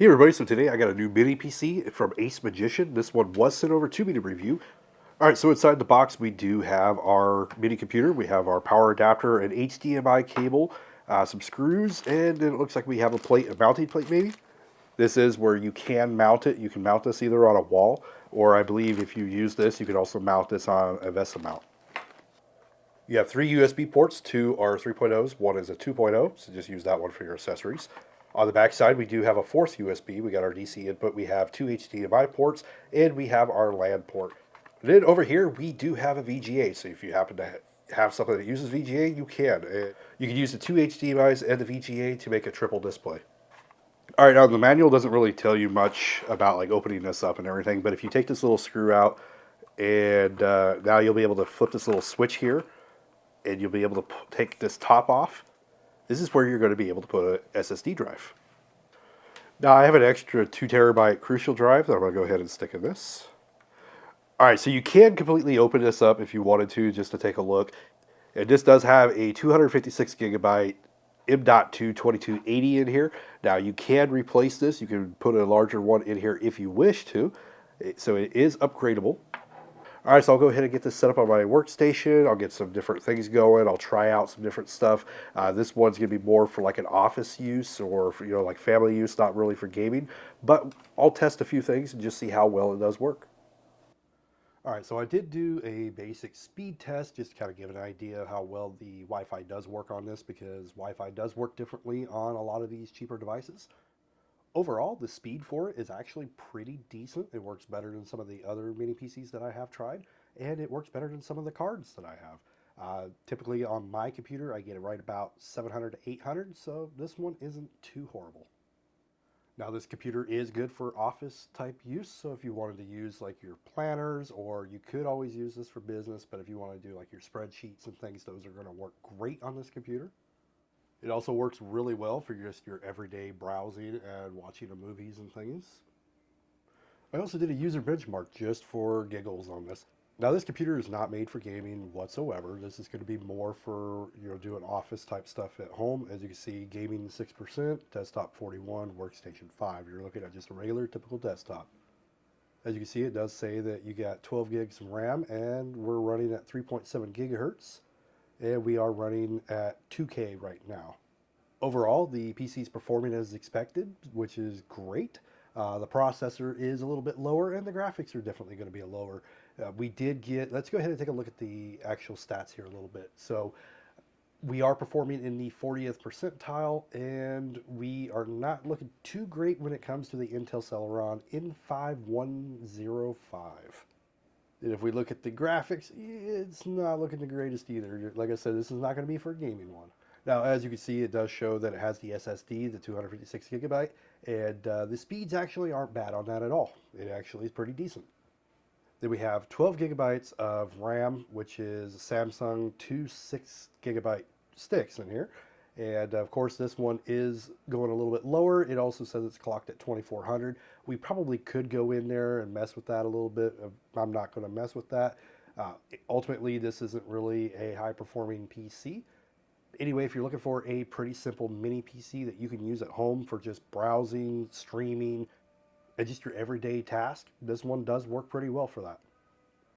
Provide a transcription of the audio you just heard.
Hey everybody, so today I got a new mini PC from Ace Magician. This one was sent over to me to review. Alright, so inside the box we do have our mini computer, we have our power adapter, an HDMI cable, some screws, and then it looks like we have a plate, a mounting plate maybe. This is where you can mount it. You can mount this either on a wall, or I believe if you use this, you can also mount this on a VESA mount. You have three USB ports, two are 3.0s, one is a 2.0, so just use that one for your accessories. On the back side, we do have a fourth USB. We got our DC input, we have two HDMI ports, and we have our LAN port. And then over here, we do have a VGA, so if you happen to have something that uses VGA, you can. You can use the two HDMIs and the VGA to make a triple display. All right, now the manual doesn't really tell you much about like opening this up and everything, but if you take this little screw out, and now you'll be able to flip this little switch here, and you'll be able to take this top off. This is where you're going to be able to put an SSD drive. Now I have an extra 2 terabyte Crucial drive that I'm going to go ahead and stick in this. Alright, so you can completely open this up if you wanted to, just to take a look. And this does have a 256 gigabyte M.2 2280 in here. Now you can replace this, you can put a larger one in here if you wish to. So it is upgradable. All right, so I'll go ahead and get this set up on my workstation. I'll get some different things going. I'll try out some different stuff. This one's gonna be more for like an office use or for, like family use, not really for gaming. But I'll test a few things and just see how well it does work. All right, so I did do a basic speed test just to kind of give an idea of how well the Wi-Fi does work on this, because Wi-Fi does work differently on a lot of these cheaper devices. Overall, the speed for it is actually pretty decent. It works better than some of the other mini PCs that I have tried, and it works better than some of the cards that I have. Typically on my computer, I get it right about 700 to 800, so this one isn't too horrible. Now this computer is good for office type use, so if you wanted to use like your planners, or you could always use this for business, but if you want to do like your spreadsheets and things, those are going to work great on this computer. It also works really well for just your everyday browsing and watching of movies and things. I also did a user benchmark just for giggles on this. Now this computer is not made for gaming whatsoever. This is going to be more for doing office type stuff at home. As you can see, gaming 6%, desktop 41, workstation 5. You're looking at just a regular typical desktop. As you can see, it does say that you got 12 gigs of RAM, and we're running at 3.7 gigahertz. And we are running at 2K right now. Overall, the PC is performing as expected, which is great. The processor is a little bit lower, and the graphics are definitely going to be lower. Let's go ahead and take a look at the actual stats here a little bit. So we are performing in the 40th percentile, and we are not looking too great when it comes to the Intel Celeron N5105. And if we look at the graphics, it's not looking the greatest either. Like I said, this is not going to be for a gaming one. Now, as you can see, it does show that it has the SSD, the 256 gigabyte, and the speeds actually aren't bad on that at all. It actually is pretty decent. Then we have 12 gigabytes of RAM, which is Samsung 6 gigabyte sticks in here. And of course, this one is going a little bit lower. It also says it's clocked at 2400. We probably could go in there and mess with that a little bit. I'm not going to mess with that. Ultimately, this isn't really a high performing PC. Anyway, if you're looking for a pretty simple mini PC that you can use at home for just browsing, streaming, and just your everyday task, this one does work pretty well for that.